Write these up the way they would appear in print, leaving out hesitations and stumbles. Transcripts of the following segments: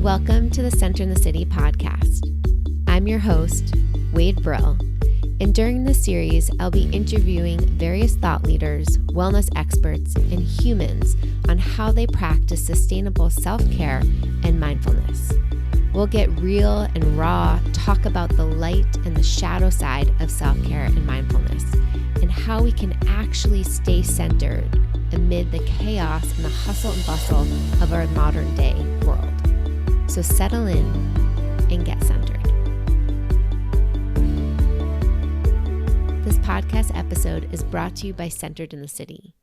Welcome to the Center in the City podcast. I'm your host, Wade Brill, and during this series, I'll be interviewing various thought leaders, wellness experts, and humans on how they practice sustainable self-care and mindfulness. We'll get real and raw, talk about the light and the shadow side of self-care and mindfulness, and how we can actually stay centered amid the chaos and the hustle and bustle of our modern day world. So settle in and get centered. This podcast episode is brought to you by Centered in the City,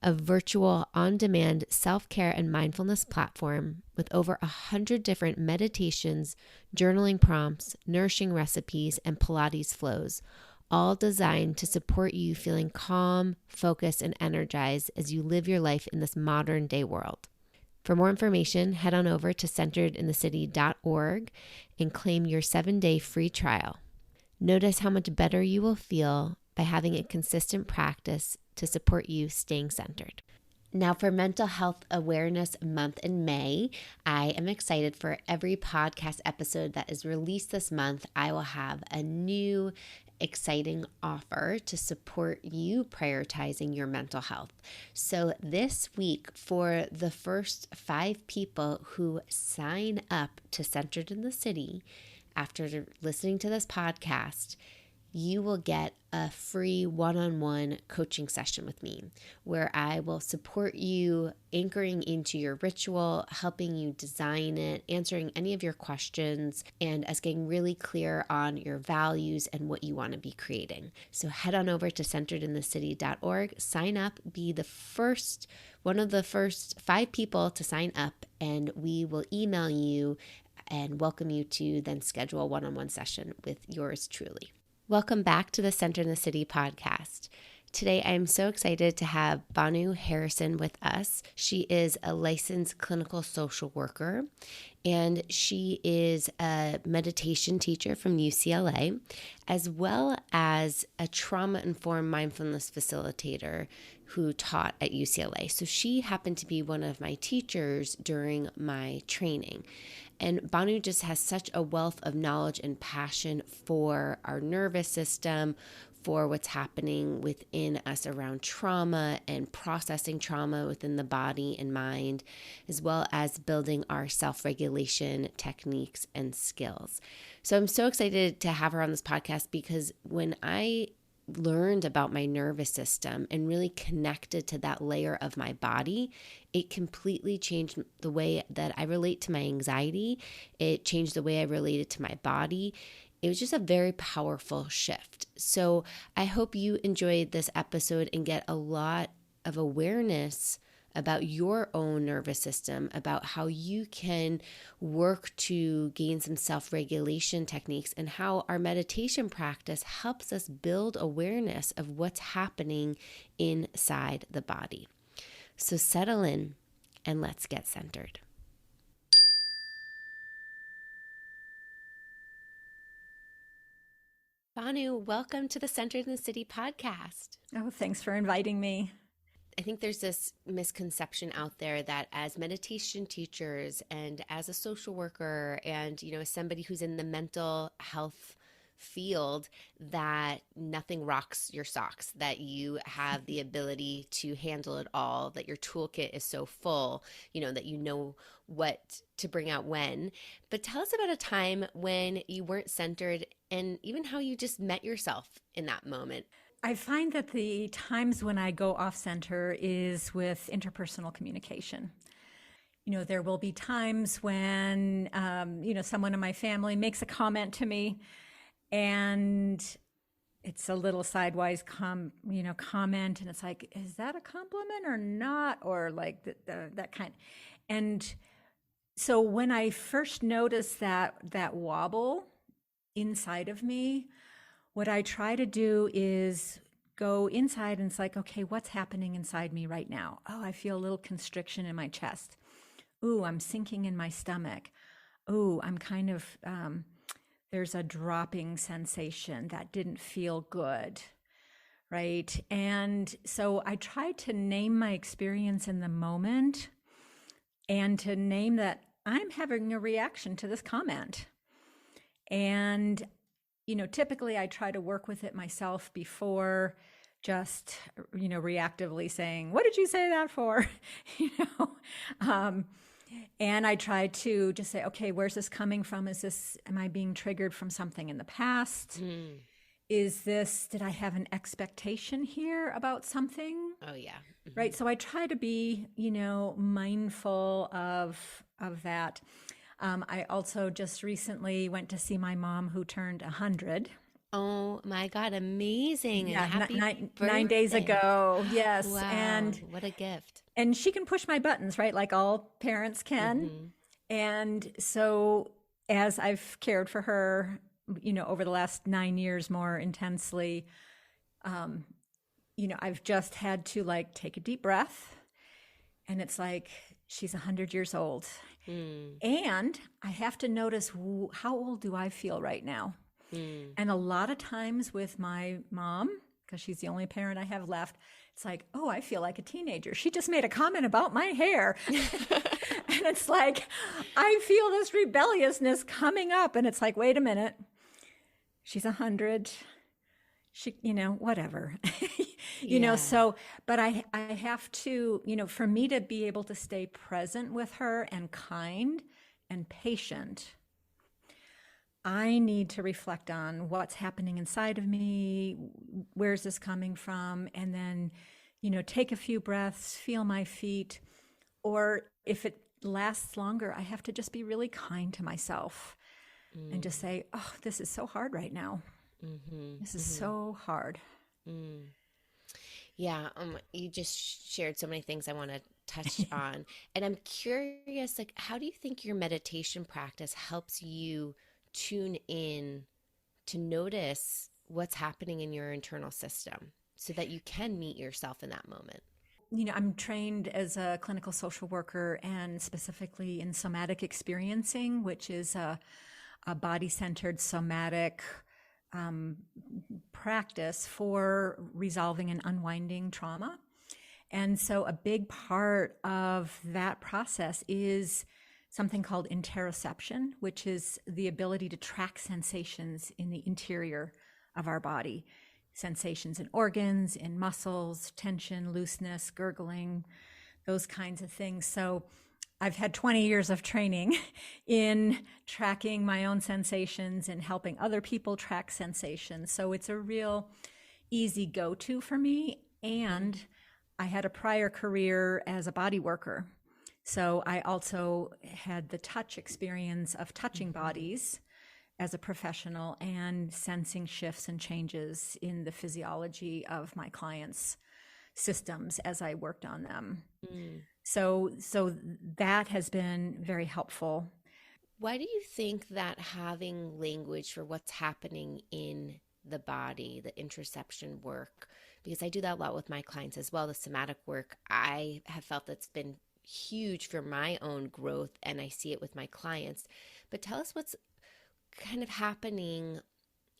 a virtual on-demand self-care and mindfulness platform with over 100 different meditations, journaling prompts, nourishing recipes, and Pilates flows, all designed to support you feeling calm, focused, and energized as you live your life in this modern day world. For more information, head on over to centeredinthecity.org and claim your 7-day free trial. Notice how much better you will feel by having a consistent practice to support you staying centered. Now, for Mental Health Awareness Month in May, I am excited for every podcast episode that is released this month. I will have a new exciting offer to support you prioritizing your mental health. So this week, for the first 5 people who sign up to Centered in the City after listening to this podcast, you will get a free one-on-one coaching session with me where I will support you anchoring into your ritual, helping you design it, answering any of your questions, and us getting really clear on your values and what you want to be creating. So head on over to centeredinthecity.org, sign up, be one of the first 5 people to sign up, and we will email you and welcome you to then schedule a one-on-one session with yours truly. Welcome back to the Center in the City podcast. Today, I am so excited to have Bhanu Harrison with us. She is a licensed clinical social worker, and she is a meditation teacher from UCLA, as well as a trauma-informed mindfulness facilitator who taught at UCLA. So she happened to be one of my teachers during my training. And Bhanu just has such a wealth of knowledge and passion for our nervous system, for what's happening within us around trauma and processing trauma within the body and mind, as well as building our self-regulation techniques and skills. So I'm so excited to have her on this podcast because when I learned about my nervous system and really connected to that layer of my body, it completely changed the way that I relate to my anxiety. It changed the way I related to my body. It was just a very powerful shift. So I hope you enjoyed this episode and get a lot of awareness about your own nervous system, about how you can work to gain some self-regulation techniques, and how our meditation practice helps us build awareness of what's happening inside the body. So settle in and let's get centered. Bhanu, welcome to the Centered in the City podcast. Oh, thanks for inviting me. I think there's this misconception out there that as meditation teachers and as a social worker and, as somebody who's in the mental health field, that nothing rocks your socks, that you have the ability to handle it all, that your toolkit is so full, that you know what to bring out when. But tell us about a time when you weren't centered and even how you just met yourself in that moment. I find that the times when I go off center is with interpersonal communication. There will be times when, someone in my family makes a comment to me and it's a little sidewise comment. And it's like, is that a compliment or not? Or like that kind. And so when I first noticed that wobble inside of me, what I try to do is go inside and it's like, okay, what's happening inside me right now? Oh, I feel a little constriction in my chest. Ooh, I'm sinking in my stomach. Ooh, I'm kind of, there's a dropping sensation that didn't feel good, right? And so I try to name my experience in the moment and to name that I'm having a reaction to this comment. And, typically I try to work with it myself before just, reactively saying, what did you say that for? you know, and I try to just say, okay, where's this coming from? Am I being triggered from something in the past? Did I have an expectation here about something? Oh, yeah. Right. So I try to be, mindful of that. I also just recently went to see my mom who turned 100. Oh my God, amazing. Yeah, And happy 9 days birthday. ago. Yes. Wow, And what a gift. she can push my buttons, right? Like all parents can. And so as I've cared for her, over the last 9 years more intensely, I've just had to take a deep breath, and it's like she's 100 years old. And I have to notice, how old do I feel right now? And a lot of times with my mom, because she's the only parent I have left, it's like, oh, I feel like a teenager. She just made a comment about my hair. And it's like, I feel this rebelliousness coming up. And it's like, wait a minute. She's 100. She, whatever. So, but I have to, for me to be able to stay present with her and kind and patient, I need to reflect on what's happening inside of me. Where's this coming from? And then, take a few breaths, feel my feet. Or if it lasts longer, I have to just be really kind to myself and just say, oh, this is so hard right now. This is so hard. Yeah, you just shared so many things I want to touch on. And I'm curious, how do you think your meditation practice helps you tune in to notice what's happening in your internal system so that you can meet yourself in that moment? I'm trained as a clinical social worker, and specifically in somatic experiencing, which is a body-centered somatic practice for resolving and unwinding trauma. And so a big part of that process is something called interoception, which is the ability to track sensations in the interior of our body. Sensations in organs, in muscles, tension, looseness, gurgling, those kinds of things. So I've had 20 years of training in tracking my own sensations and helping other people track sensations. So it's a real easy go-to for me. And I had a prior career as a body worker. So I also had the touch experience of touching bodies as a professional and sensing shifts and changes in the physiology of my clients' systems as I worked on them. So that has been very helpful. Why do you think that having language for what's happening in the body, the interoception work, because I do that a lot with my clients as well, the somatic work, I have felt that's been huge for my own growth, and I see it with my clients. But tell us what's kind of happening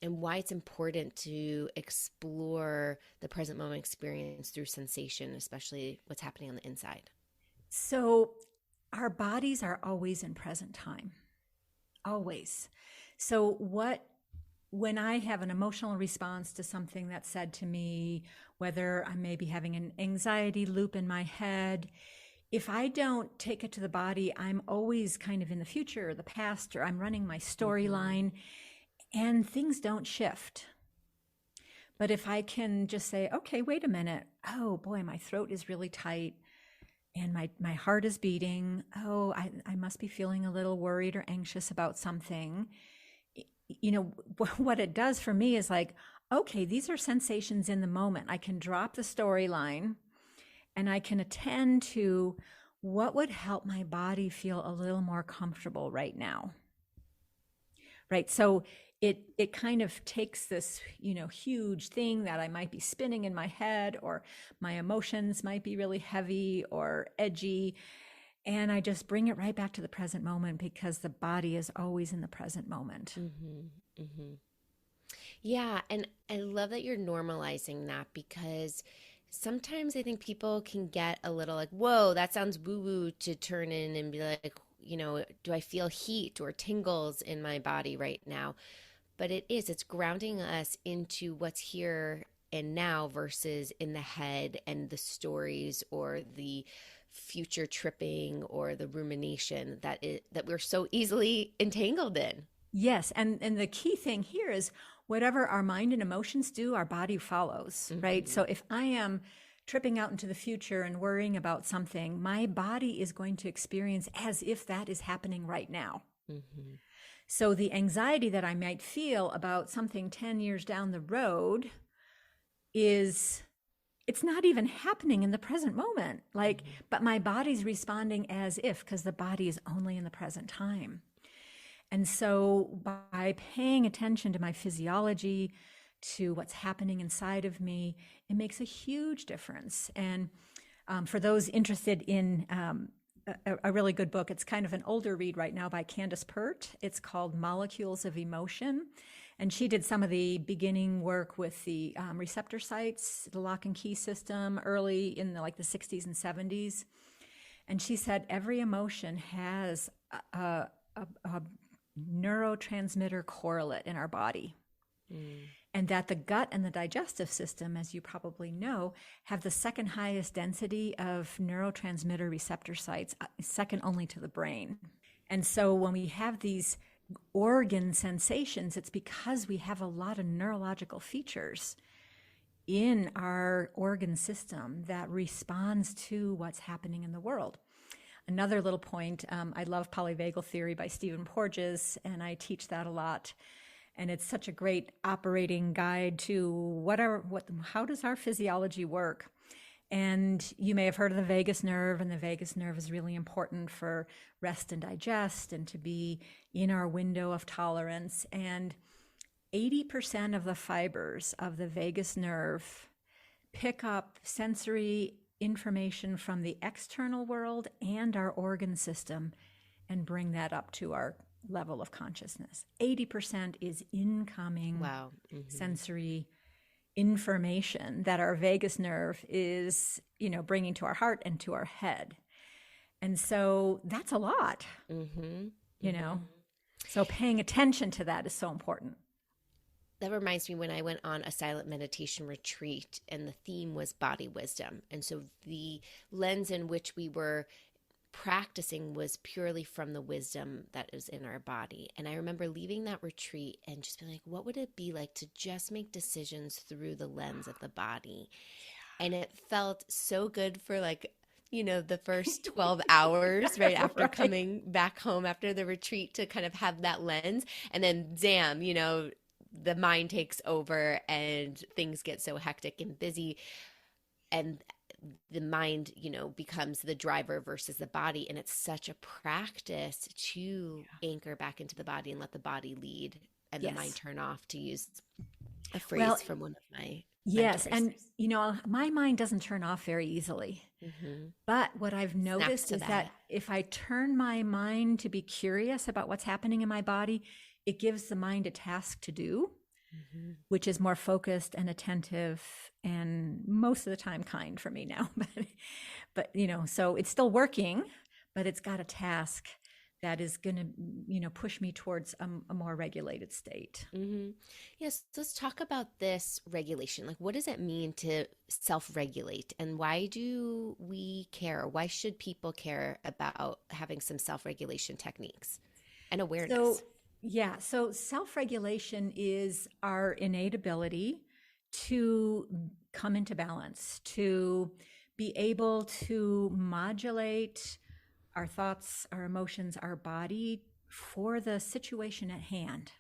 and why it's important to explore the present moment experience through sensation, especially what's happening on the inside. So our bodies are always in present time, always. So when I have an emotional response to something that's said to me, whether I may be having an anxiety loop in my head, if I don't take it to the body, I'm always kind of in the future or the past, or I'm running my storyline, and things don't shift. But if I can just say, okay, wait a minute. Oh boy, my throat is really tight and my heart is beating. Oh, I must be feeling a little worried or anxious about something. What it does for me is like, okay, these are sensations in the moment. I can drop the storyline and I can attend to what would help my body feel a little more comfortable right now. Right. So it kind of takes this, huge thing that I might be spinning in my head, or my emotions might be really heavy or edgy. And I just bring it right back to the present moment, because the body is always in the present moment. Yeah. And I love that you're normalizing that, because sometimes I think people can get a little like, whoa, that sounds woo-woo, to turn in and be like, do I feel heat or tingles in my body right now? But it's grounding us into what's here and now versus in the head and the stories or the future tripping or the rumination that we're so easily entangled in. Yes. And the key thing here is whatever our mind and emotions do, our body follows, right? So if I am tripping out into the future and worrying about something, my body is going to experience as if that is happening right now. So the anxiety that I might feel about something 10 years down the road it's not even happening in the present moment. But my body's responding as if, because the body is only in the present time. And so by paying attention to my physiology, to what's happening inside of me, it makes a huge difference. And for those interested in a really good book, it's kind of an older read right now by Candace Pert. It's called Molecules of Emotion. And she did some of the beginning work with the receptor sites, the lock and key system, early in the 60s and 70s. And she said every emotion has a neurotransmitter correlate in our body. And that the gut and the digestive system, as you probably know, have the second highest density of neurotransmitter receptor sites, second only to the brain. And so when we have these organ sensations, it's because we have a lot of neurological features in our organ system that responds to what's happening in the world. Another little point, I love Polyvagal Theory by Stephen Porges, and I teach that a lot. And it's such a great operating guide to how does our physiology work? And you may have heard of the vagus nerve, and the vagus nerve is really important for rest and digest and to be in our window of tolerance. And 80% of the fibers of the vagus nerve pick up sensory information from the external world and our organ system and bring that up to our level of consciousness. 80% is incoming sensory information that our vagus nerve is, bringing to our heart and to our head. And so that's a lot, So paying attention to that is so important. That reminds me when I went on a silent meditation retreat and the theme was body wisdom. And so the lens in which we were practicing was purely from the wisdom that is in our body. And I remember leaving that retreat and just being like, what would it be like to just make decisions through the lens of the body? And it felt so good for the first 12 hours right after coming back home after the retreat to kind of have that lens. And then the mind takes over and things get so hectic and busy. And the mind, becomes the driver versus the body. And it's such a practice to anchor back into the body and let the body lead and the mind turn off, to use a phrase from one of my mentors. And, my mind doesn't turn off very easily. But what I've noticed is that if I turn my mind to be curious about what's happening in my body, it gives the mind a task to do, which is more focused and attentive and most of the time kind for me now. But so it's still working, but it's got a task that is going to, push me towards a more regulated state. Yes. Let's talk about this regulation. What does it mean to self-regulate, and why do we care? Why should people care about having some self-regulation techniques and awareness? So self-regulation is our innate ability to come into balance, to be able to modulate our thoughts, our emotions, our body for the situation at hand.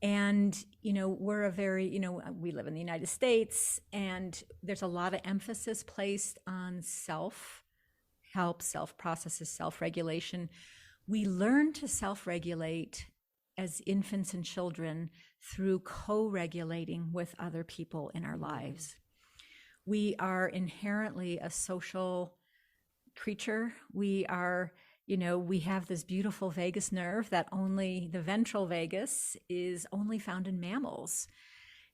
And, we're a very, we live in the United States, and there's a lot of emphasis placed on self-help, self-processes, self-regulation. We learn to self-regulate as infants and children through co-regulating with other people in our lives. We are inherently a social creature. We are, we have this beautiful vagus nerve that only the ventral vagus is only found in mammals.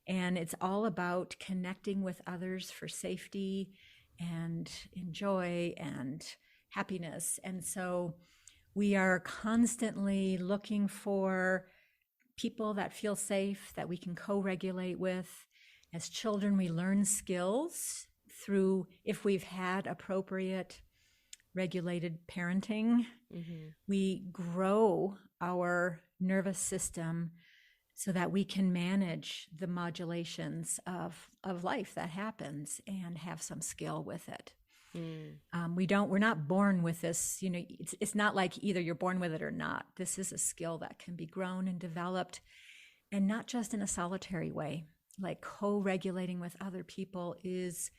And it's all about connecting with others for safety and joy and happiness. And so We are constantly looking for people that feel safe, that we can co-regulate with. As children, we learn skills through, if we've had appropriate regulated parenting, we grow our nervous system so that we can manage the modulations of life that happens and have some skill with it. We're not born with this, it's not like either you're born with it or not. This is a skill that can be grown and developed, and not just in a solitary way. Like co-regulating with other people is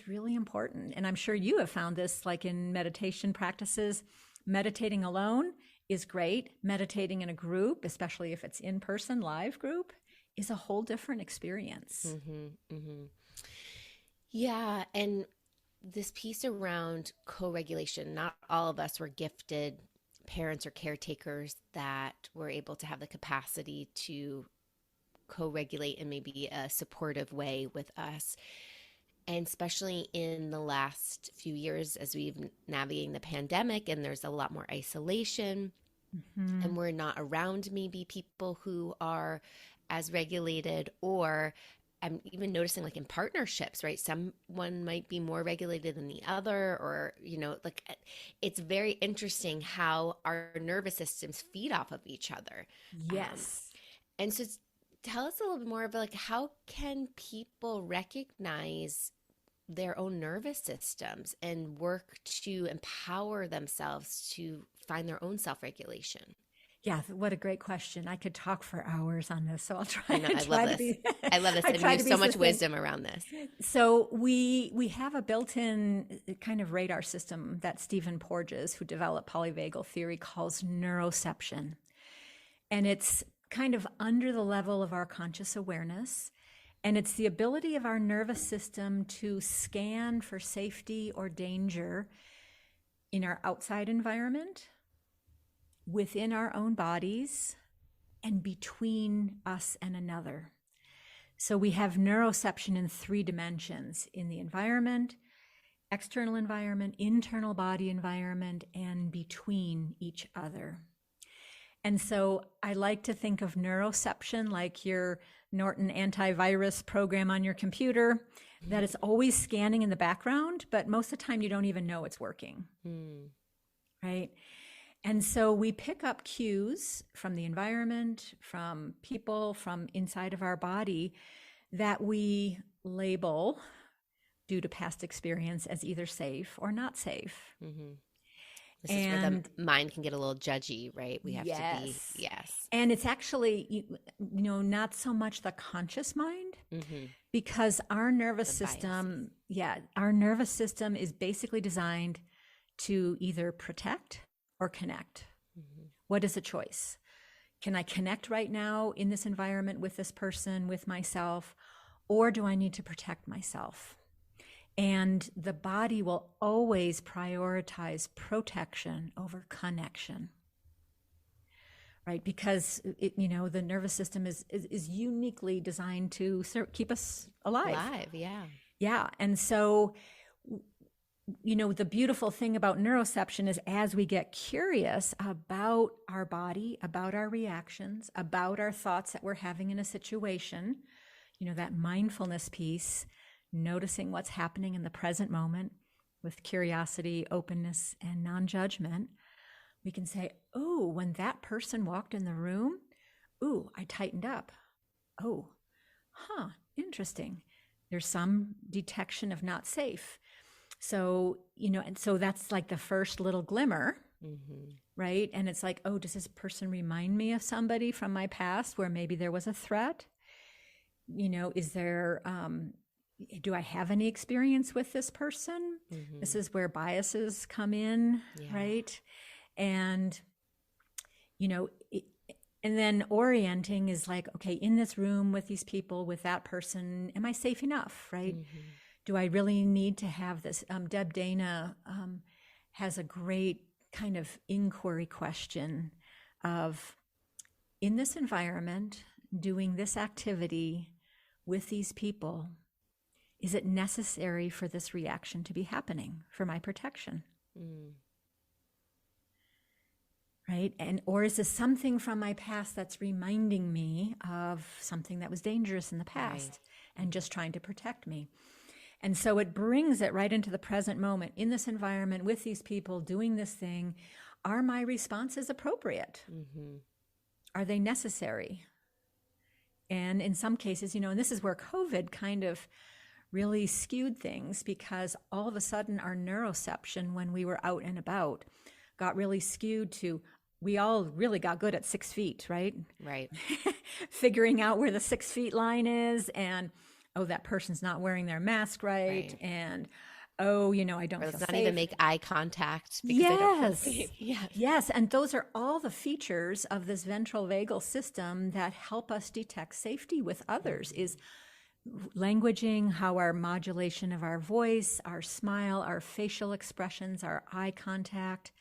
really important. And I'm sure you have found this, like in meditation practices. Meditating alone is great. Meditating in a group, especially if it's in person, live group, is a whole different experience. Yeah. And this piece around co-regulation, not all of us were gifted parents or caretakers that were able to have the capacity to co-regulate in maybe a supportive way with us. And especially in the last few years, as we've navigating the pandemic and there's a lot more isolation, and we're not around maybe people who are as regulated, or I'm even noticing like in partnerships, right? Someone might be more regulated than the other, or, like it's very interesting how our nervous systems feed off of each other. Yes. And so tell us a little bit more about like, how can people recognize their own nervous systems and work to empower themselves to find their own self-regulation? Yeah, what a great question. I could talk for hours on this, so I'll try. I love this. I love this. And you have so much wisdom around this. So we have a built-in kind of radar system that Stephen Porges, who developed Polyvagal Theory, calls neuroception. And it's kind of under the level of our conscious awareness. And it's the ability of our nervous system to scan for safety or danger in our outside environment, within our own bodies, and between us and another. So we have neuroception in 3 dimensions: in the environment, external environment, internal body environment, and between each other. And so I like to think of neuroception like your Norton antivirus program on your computer, that it's always scanning in the background, but most of the time you don't even know it's working, right? And so we pick up cues from the environment, from people, from inside of our body that we label due to past experience as either safe or not safe. This is where the mind can get a little judgy, right? We have to be, And it's actually, not so much the conscious mind, because our nervous system, our nervous system is basically designed to either protect or connect. What is a choice? Can I connect right now in this environment with this person, with myself, or do I need to protect myself? And the body will always prioritize protection over connection, right? Because the nervous system is uniquely designed to keep us alive. Yeah. And so, the beautiful thing about neuroception is, as we get curious about our body, about our reactions, about our thoughts that we're having in a situation, that mindfulness piece, noticing what's happening in the present moment with curiosity, openness, and non-judgment, we can say, oh, when that person walked in the room, ooh, I tightened up. Oh, interesting. There's some detection of not safe. So, and so that's like the first little glimmer, right? And it's like, oh, does this person remind me of somebody from my past where maybe there was a threat? Is there, do I have any experience with this person? This is where biases come in, right? And, and then orienting is like, okay, in this room with these people, with that person, am I safe enough, right? Do I really need to have this? Deb Dana has a great kind of inquiry question of, in this environment, doing this activity with these people, is it necessary for this reaction to be happening for my protection? right? Or is this something from my past that's reminding me of something that was dangerous in the past and just trying to protect me? And so it brings it right into the present moment in this environment with these people doing this thing. Are my responses appropriate? Are they necessary? And in some cases, and this is where COVID kind of really skewed things, because all of a sudden our neuroception when we were out and about got really skewed to, we all really got good at 6 feet, right? Right. Figuring out where the 6 feet line is, and, oh, that person's not wearing their mask right. And, oh, I don't feel let's safe. not even make eye contact because I don't feel safe. Yes. And those are all the features of this ventral vagal system that help us detect safety with others, is languaging, how our modulation of our voice, our smile, our facial expressions, our eye contact,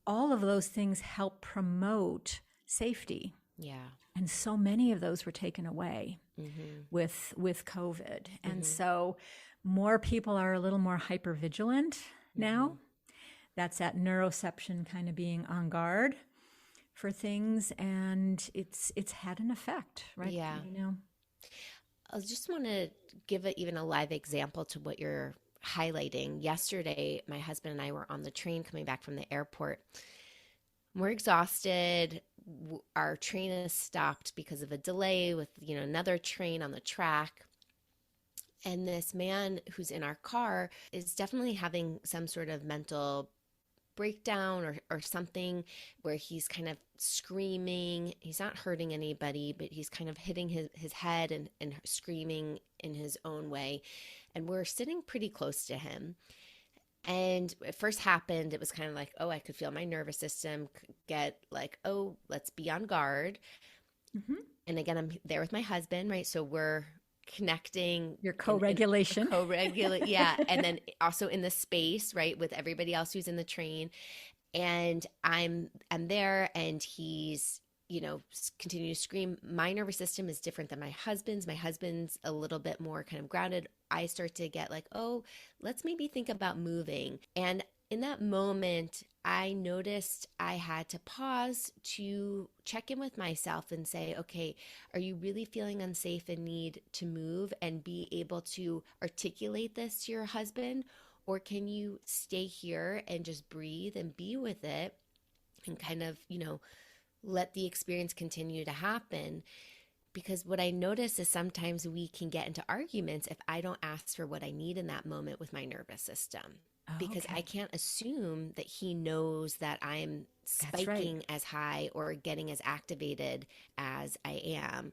all of those things help promote safety. Yeah. And so many of those were taken away with COVID. And so more people are a little more hypervigilant now. That's that neuroception kind of being on guard for things. And it's had an effect, right? Yeah. I just want to give even a live example to what you're highlighting. Yesterday, my husband and I were on the train coming back from the airport. We're exhausted. Our train is stopped because of a delay with, another train on the track. And this man who's in our car is definitely having some sort of mental breakdown or something, where he's kind of screaming. He's not hurting anybody, but he's kind of hitting his head and screaming in his own way. And we're sitting pretty close to him. And it first happened, it was kind of like, oh, I could feel my nervous system get like, oh, let's be on guard. And again, I'm there with my husband, right? So we're connecting. Your co-regulation. Yeah. And then also in the space, right, with everybody else who's in the train. And I'm there, and he's, continue to scream. My nervous system is different than my husband's. My husband's a little bit more kind of grounded. I start to get like, oh, let's maybe think about moving. And in that moment, I noticed I had to pause to check in with myself and say, okay, are you really feeling unsafe and need to move and be able to articulate this to your husband? Or can you stay here and just breathe and be with it and kind of, let the experience continue to happen? Because what I notice is sometimes we can get into arguments if I don't ask for what I need in that moment with my nervous system. Because I can't assume that he knows that I'm spiking as high or getting as activated as I am.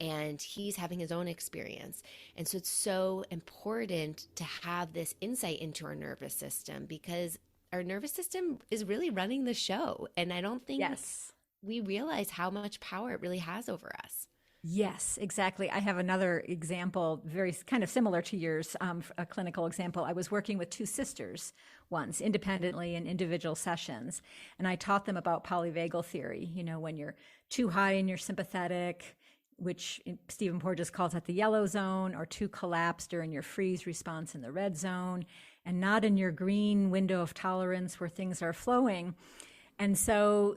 And he's having his own experience. And so it's so important to have this insight into our nervous system, because our nervous system is really running the show. And I don't think we realize how much power it really has over us. Yes, exactly. I have another example, very kind of similar to yours, a clinical example. I was working with 2 sisters once, independently in individual sessions, and I taught them about Polyvagal Theory. When you're too high in your sympathetic, which Stephen Porges calls it the yellow zone, or too collapsed during your freeze response in the red zone, and not in your green window of tolerance where things are flowing. And so,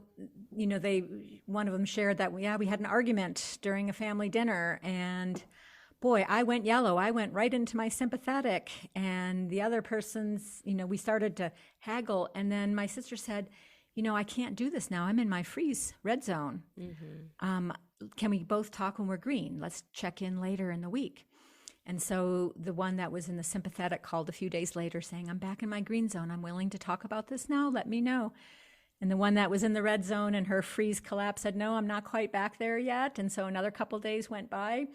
one of them shared that, we had an argument during a family dinner, and boy, I went yellow. I went right into my sympathetic, and the other person's, we started to haggle. And then my sister said, I can't do this now. I'm in my freeze red zone. Can we both talk when we're green? Let's check in later in the week. And so the one that was in the sympathetic called a few days later saying, I'm back in my green zone. I'm willing to talk about this now. Let me know. And the one that was in the red zone and her freeze collapse said, no, I'm not quite back there yet. And so another couple of days went by,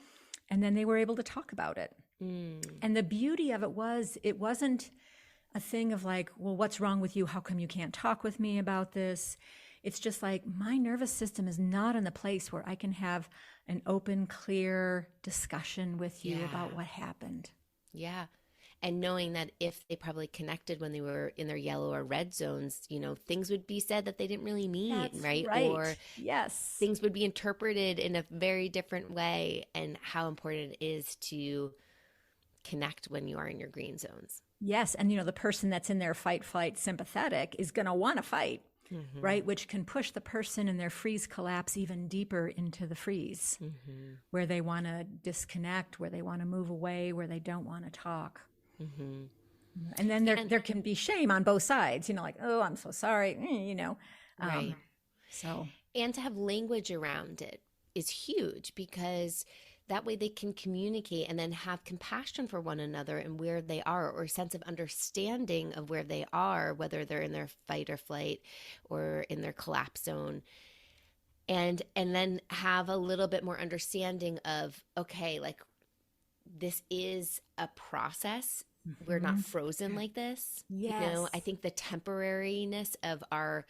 and then they were able to talk about it. And the beauty of it wasn't a thing of like, well, what's wrong with you? How come you can't talk with me about this? It's just like, my nervous system is not in the place where I can have an open, clear discussion with you about what happened. Yeah. And knowing that if they probably connected when they were in their yellow or red zones, things would be said that they didn't really mean, right? Or things would be interpreted in a very different way, and how important it is to connect when you are in your green zones. Yes. And, the person that's in their fight, flight, sympathetic is going to want to fight. right? Which can push the person in their freeze collapse even deeper into the freeze, where they want to disconnect, where they want to move away, where they don't want to talk. And then there can be shame on both sides, like, oh, I'm so sorry, Right. So. And to have language around it is huge, because that way they can communicate and then have compassion for one another and where they are, or a sense of understanding of where they are, whether they're in their fight or flight or in their collapse zone. And then have a little bit more understanding of, okay, like, this is a process. We're not frozen like this. Yes. I think the temporariness of our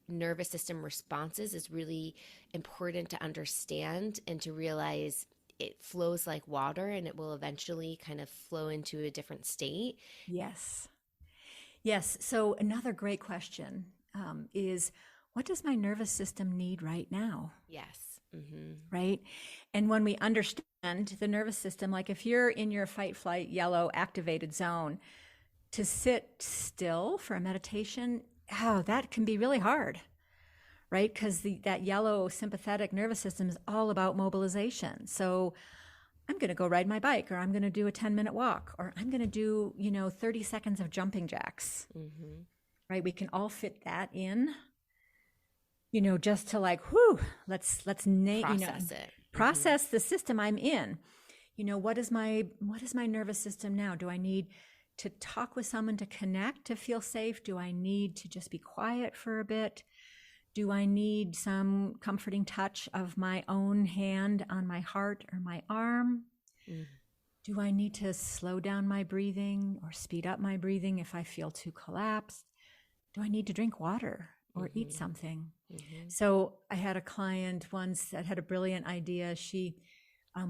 nervous system responses is really important to understand, and to realize it flows like water, and it will eventually kind of flow into a different state. Yes. So another great question is, what does my nervous system need right now? Yes. Right. And when we understand the nervous system, like if you're in your fight, flight, yellow activated zone, to sit still for a meditation, that can be really hard, right? Because that yellow sympathetic nervous system is all about mobilization. So I'm going to go ride my bike, or I'm going to do a 10-minute walk, or I'm going to do, 30 seconds of jumping jacks, right? We can all fit that in, just to like, let's Process it. Process the system I'm in. What is my nervous system now? Do I need to talk with someone to connect, to feel safe? Do I need to just be quiet for a bit? Do I need some comforting touch of my own hand on my heart or my arm? Do I need to slow down my breathing or speed up my breathing if I feel too collapsed? Do I need to drink water or eat something? So I had a client once that had a brilliant idea. She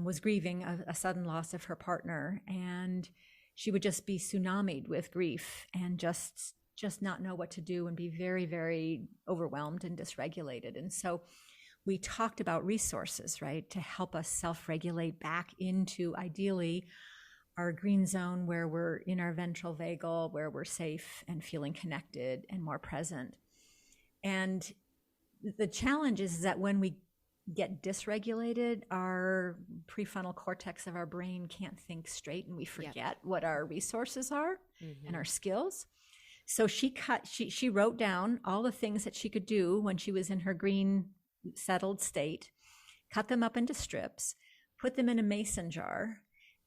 was grieving a sudden loss of her partner, and she would just be tsunamied with grief and just not know what to do, and be very, very overwhelmed and dysregulated. And so we talked about resources, right, to help us self-regulate back into, ideally, our green zone, where we're in our ventral vagal, where we're safe and feeling connected and more present. And the challenge is that when we get dysregulated, our prefrontal cortex of our brain can't think straight, and we forget what our resources are and our skills. So she wrote down all the things that she could do when she was in her green settled state, cut them up into strips, put them in a mason jar,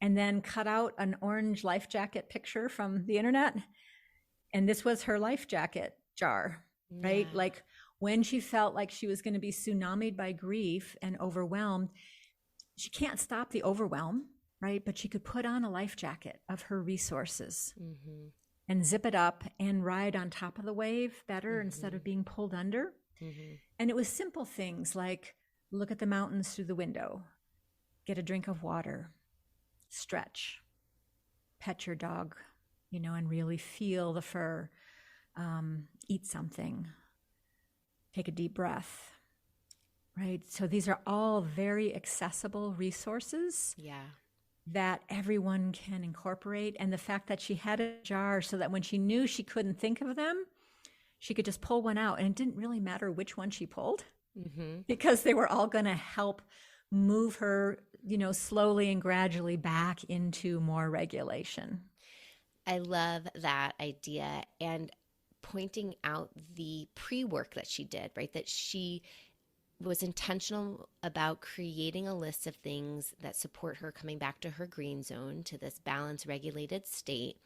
and then cut out an orange life jacket picture from the internet. And this was her life jacket jar, right? Like, when she felt like she was going to be tsunamied by grief and overwhelmed, she can't stop the overwhelm, right? But she could put on a life jacket of her resources and zip it up and ride on top of the wave better instead of being pulled under. And it was simple things like, look at the mountains through the window, get a drink of water, stretch, pet your dog, and really feel the fur, eat something, take a deep breath, right? So these are all very accessible resources that everyone can incorporate. And the fact that she had a jar so that when she knew she couldn't think of them, she could just pull one out. And it didn't really matter which one she pulled, because they were all going to help move her, slowly and gradually back into more regulation. I love that idea. And pointing out the pre-work that she did, right? That she was intentional about creating a list of things that support her coming back to her green zone, to this balanced, regulated state,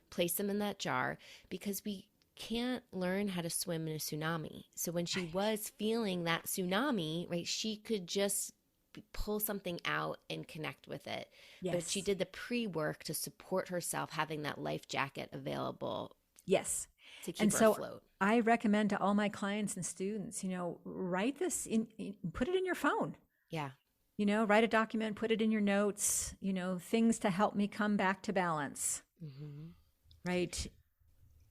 place them in that jar, because we can't learn how to swim in a tsunami. So when she was feeling that tsunami, right, she could just pull something out and connect with it. But she did the pre-work to support herself, having that life jacket available. To keep her afloat. I recommend to all my clients and students, write this put it in your phone. Write a document, put it in your notes, things to help me come back to balance. Right.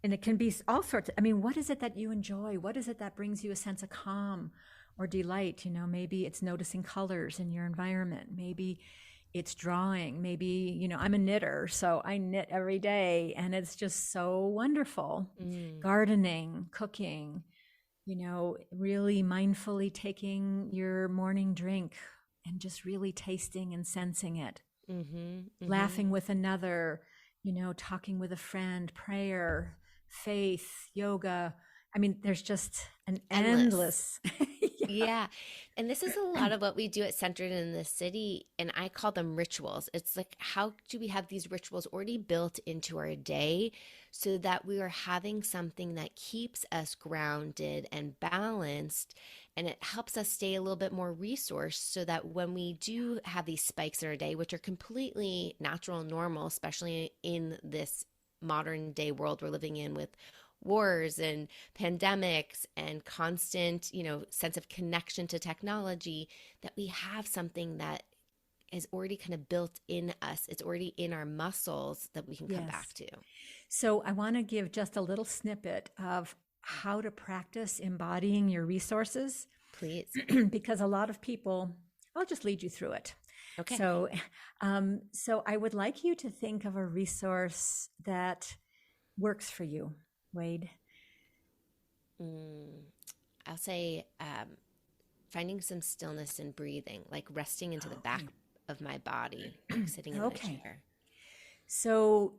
And it can be all sorts. What is it that you enjoy? What is it that brings you a sense of calm or delight? Maybe it's noticing colors in your environment. Maybe it's drawing. Maybe, I'm a knitter, so I knit every day, and it's just so wonderful. Gardening, cooking, Really mindfully taking your morning drink and just really tasting and sensing it, laughing with another, talking with a friend, prayer, faith, yoga. I mean, there's just an endless. Yeah. And this is a lot of what we do at Centered in the City, and I call them rituals. It's like, how do we have these rituals already built into our day so that we are having something that keeps us grounded and balanced, and it helps us stay a little bit more resourced so that when we do have these spikes in our day, which are completely natural and normal, especially in this modern day world we're living in with wars and pandemics and constant, sense of connection to technology, that we have something that is already kind of built in us. It's already in our muscles that we can come back to. So I want to give just a little snippet of how to practice embodying your resources. Please. Because a lot of people, I'll just lead you through it. Okay. So I would like you to think of a resource that works for you, Wade. I'll say finding some stillness and breathing, like resting into the back of my body, like sitting in my chair. So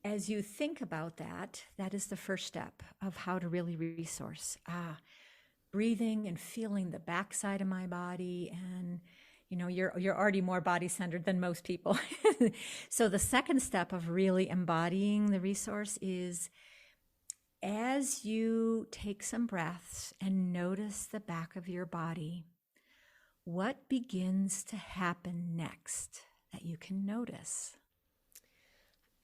as you think about that, that is the first step of how to really resource. Breathing and feeling the backside of my body, and you're already more body centered than most people. So the second step of really embodying the resource is, as you take some breaths and notice the back of your body, what begins to happen next that you can notice?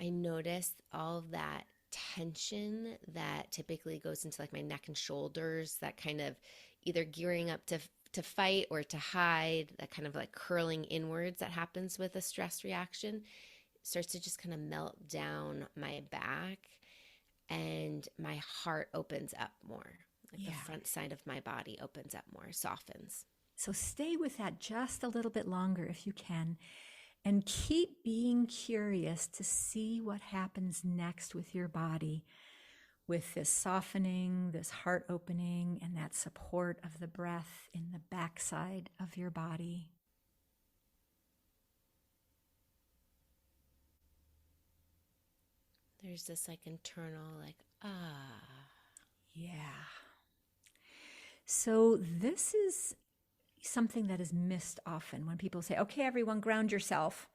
I notice all of that tension that typically goes into like my neck and shoulders, that kind of either gearing up to fight or to hide, that kind of like curling inwards that happens with a stress reaction. It starts to just kind of melt down my back, and my heart opens up more. Like the front side of my body opens up more, softens. So stay with that just a little bit longer if you can, and keep being curious to see what happens next with your body, with this softening, this heart opening, and that support of the breath in the backside of your body. There's this like internal Yeah. So this is something that is missed often when people say, okay, everyone, ground yourself.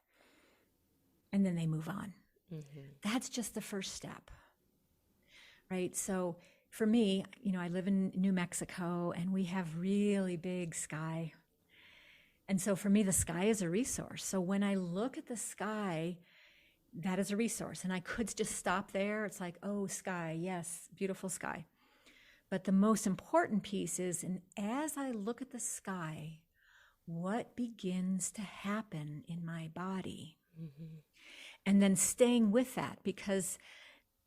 And then they move on. That's just the first step, right? So for me, I live in New Mexico, and we have really big sky. And so for me, the sky is a resource. So when I look at the sky, that is a resource. And I could just stop there. It's like, oh, sky, yes, beautiful sky. But the most important piece is, and as I look at the sky, what begins to happen in my body? And then staying with that, because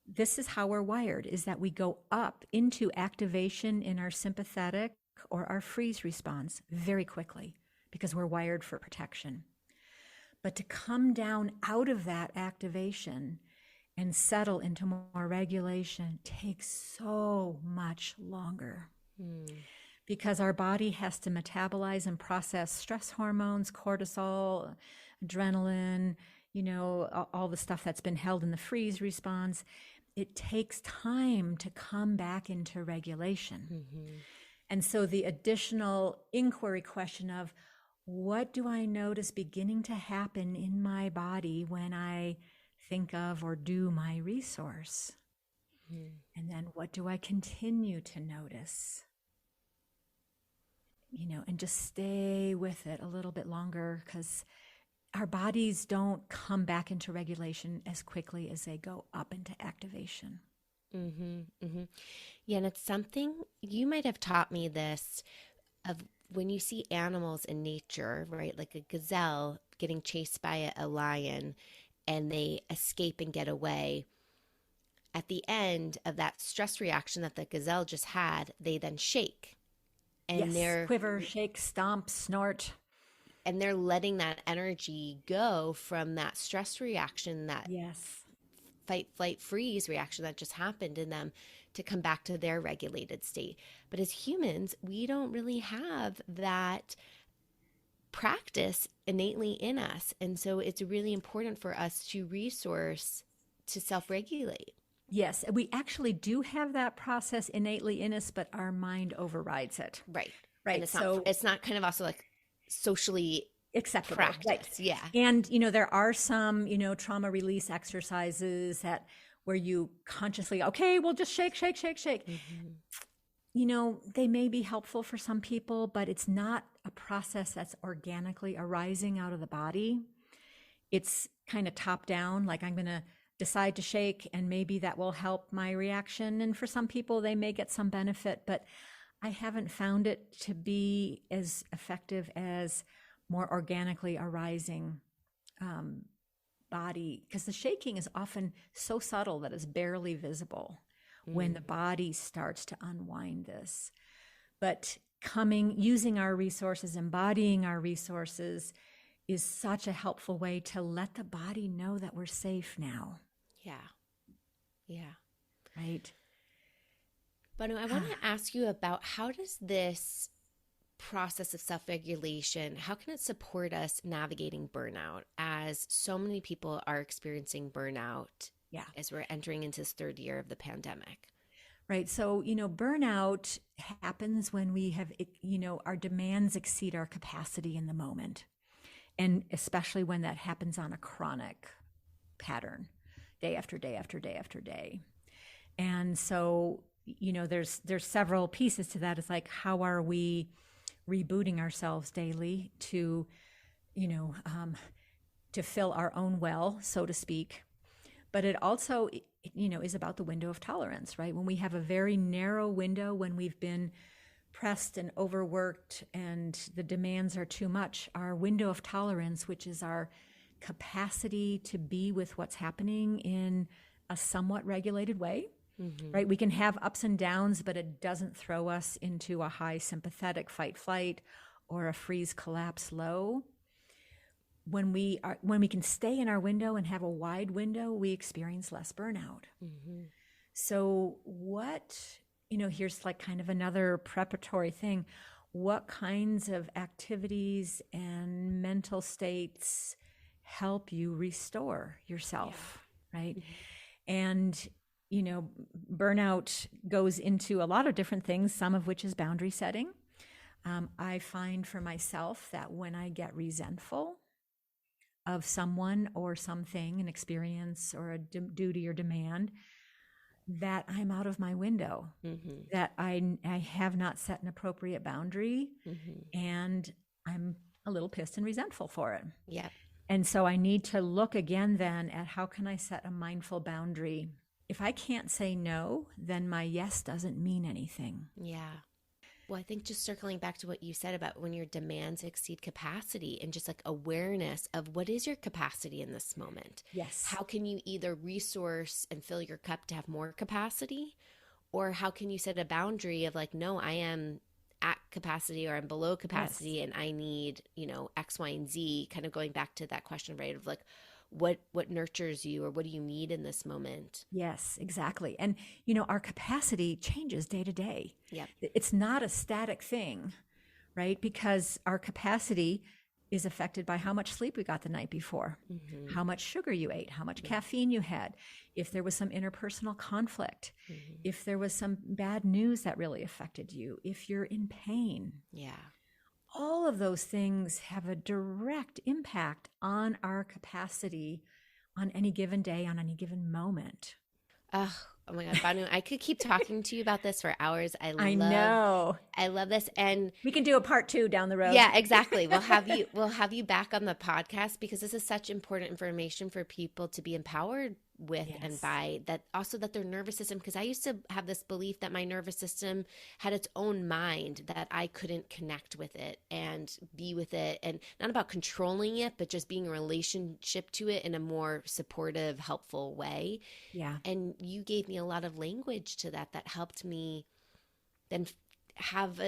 this is how we're wired, is that we go up into activation in our sympathetic or our freeze response very quickly, because we're wired for protection. But to come down out of that activation and settle into more regulation takes so much longer. Because our body has to metabolize and process stress hormones, cortisol, adrenaline, all the stuff that's been held in the freeze response. It takes time to come back into regulation. And so the additional inquiry question of, what do I notice beginning to happen in my body when I think of or do my resource? And then what do I continue to notice? And just stay with it a little bit longer, because our bodies don't come back into regulation as quickly as they go up into activation. Yeah, and it's something, you might have taught me this, of when you see animals in nature, right? Like a gazelle getting chased by a lion, and they escape and get away. At the end of that stress reaction that the gazelle just had, they then shake. And they're quiver, shake, stomp, snort. And they're letting that energy go from that stress reaction, that fight, flight, freeze reaction that just happened in them, to come back to their regulated state. But as humans, we don't really have that practice innately in us. And so it's really important for us to resource to self-regulate. Yes, we actually do have that process innately in us, but our mind overrides it. Right. Right. And it's not kind of also like socially acceptable practice. Right. Yeah. And, there are some, trauma release exercises where you consciously, okay, we'll just shake. They may be helpful for some people, but it's not a process that's organically arising out of the body. It's kind of top down, like I'm going to decide to shake and maybe that will help my reaction. And for some people, they may get some benefit, but I haven't found it to be as effective as more organically arising body, because the shaking is often so subtle that it's barely visible when the body starts to unwind this. But using our resources, embodying our resources is such a helpful way to let the body know that we're safe now. Yeah. Right. Bhanu, I want to ask you about how does this process of self-regulation, how can it support us navigating burnout, as so many people are experiencing burnout as we're entering into this third year of the pandemic? Right. So, burnout happens when we have, our demands exceed our capacity in the moment. And especially when that happens on a chronic pattern, day after day after day after day. And so, there's several pieces to that. It's like, how are we rebooting ourselves daily to fill our own well, so to speak. But it also, is about the window of tolerance, right? When we have a very narrow window, when we've been pressed and overworked and the demands are too much, our window of tolerance, which is our capacity to be with what's happening in a somewhat regulated way, right? We can have ups and downs, but it doesn't throw us into a high sympathetic fight flight or a freeze collapse low. When we can stay in our window and have a wide window, we experience less burnout. So here's like kind of another preparatory thing. What kinds of activities and mental states help you restore yourself, right? And, burnout goes into a lot of different things, some of which is boundary setting. I find for myself that when I get resentful of someone or something, an experience or a duty or demand, that I'm out of my window, that I have not set an appropriate boundary, and I'm a little pissed and resentful for it. Yeah. And so I need to look again then at how can I set a mindful boundary. If I can't say no, then my yes doesn't mean anything. Yeah. Well, I think just circling back to what you said about when your demands exceed capacity and just like awareness of what is your capacity in this moment. Yes. How can you either resource and fill your cup to have more capacity, or how can you set a boundary of like, no, I am at capacity or I'm below capacity and I need, X, Y, and Z, kind of going back to that question, right? Of like, what nurtures you, or what do you need in this moment? Yes, exactly. And, our capacity changes day to day. Yeah. It's not a static thing, right? Because our capacity is affected by how much sleep we got the night before, how much sugar you ate, how much caffeine you had, if there was some interpersonal conflict, if there was some bad news that really affected you, if you're in pain. Yeah. All of those things have a direct impact on our capacity on any given day, on any given moment. Oh my God, Bhanu, I could keep talking to you about this for hours. I know. I love this. And we can do a part 2 down the road. Yeah, exactly. We'll have you back on the podcast, because this is such important information for people to be empowered with and by, that also that their nervous system, because I used to have this belief that my nervous system had its own mind, that I couldn't connect with it and be with it, and not about controlling it, but just being in a relationship to it in a more supportive, helpful way. Yeah. And you gave me a lot of language to that helped me then have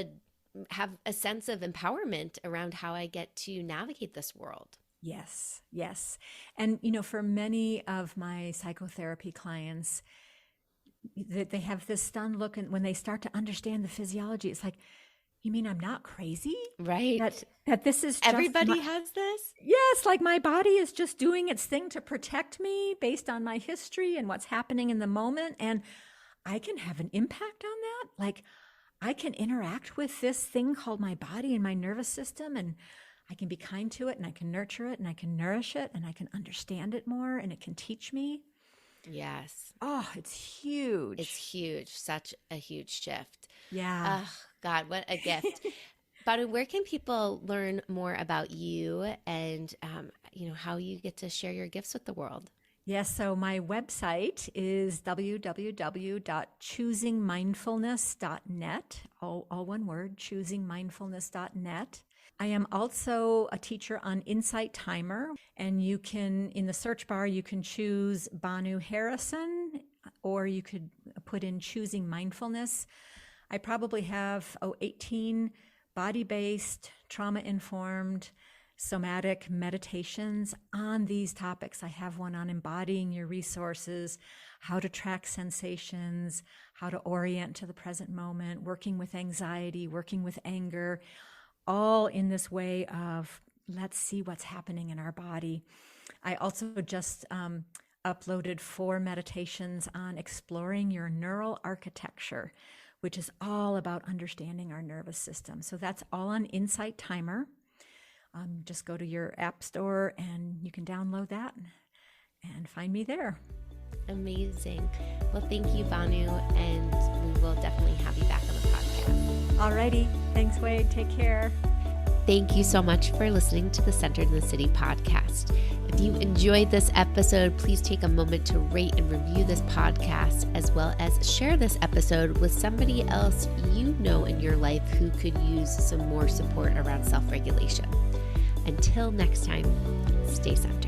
a sense of empowerment around how I get to navigate this world. Yes, yes. And, for many of my psychotherapy clients, they have this stunned look, and when they start to understand the physiology, it's like, you mean I'm not crazy? Right. That this is just everybody has this? Yes, like my body is just doing its thing to protect me based on my history and what's happening in the moment. And I can have an impact on that. Like I can interact with this thing called my body and my nervous system, and I can be kind to it, and I can nurture it, and I can nourish it, and I can understand it more, and it can teach me. Yes. Oh, it's huge. It's huge. Such a huge shift. Yeah. Oh, God, what a gift. Bhanu, where can people learn more about you and, how you get to share your gifts with the world? Yes, so my website is www.choosingmindfulness.net, all one word, choosingmindfulness.net. I am also a teacher on Insight Timer, and you can, in the search bar, you can choose Bhanu Harrison, or you could put in Choosing Mindfulness. I probably have 18 body-based, trauma-informed, somatic meditations on these topics. I have one on embodying your resources, how to track sensations, how to orient to the present moment, working with anxiety, working with anger, all in this way of let's see what's happening in our body. I also just uploaded 4 meditations on exploring your neural architecture, which is all about understanding our nervous system. So that's all on Insight Timer. Just go to your app store and you can download that and find me there. Amazing. Well, thank you, Bhanu, and we will definitely have you back on the podcast. Alrighty. Thanks, Wade. Take care. Thank you so much for listening to the Centered in the City podcast. If you enjoyed this episode, please take a moment to rate and review this podcast, as well as share this episode with somebody else you know in your life who could use some more support around self-regulation. Until next time, stay centered.